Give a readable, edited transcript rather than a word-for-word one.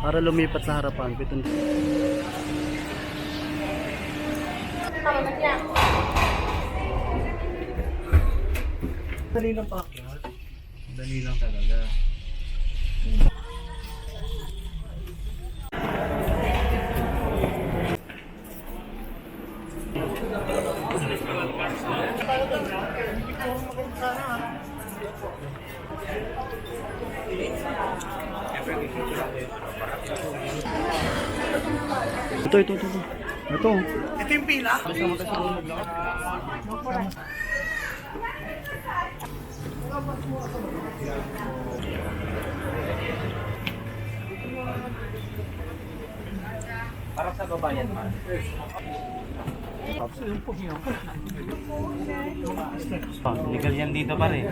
Para lumipat sa harapan, pitong. Dali lang pa. Dali lang talaga. Ito. Ito yung pila. Para sa babayan man. Legal yan dito pa rin.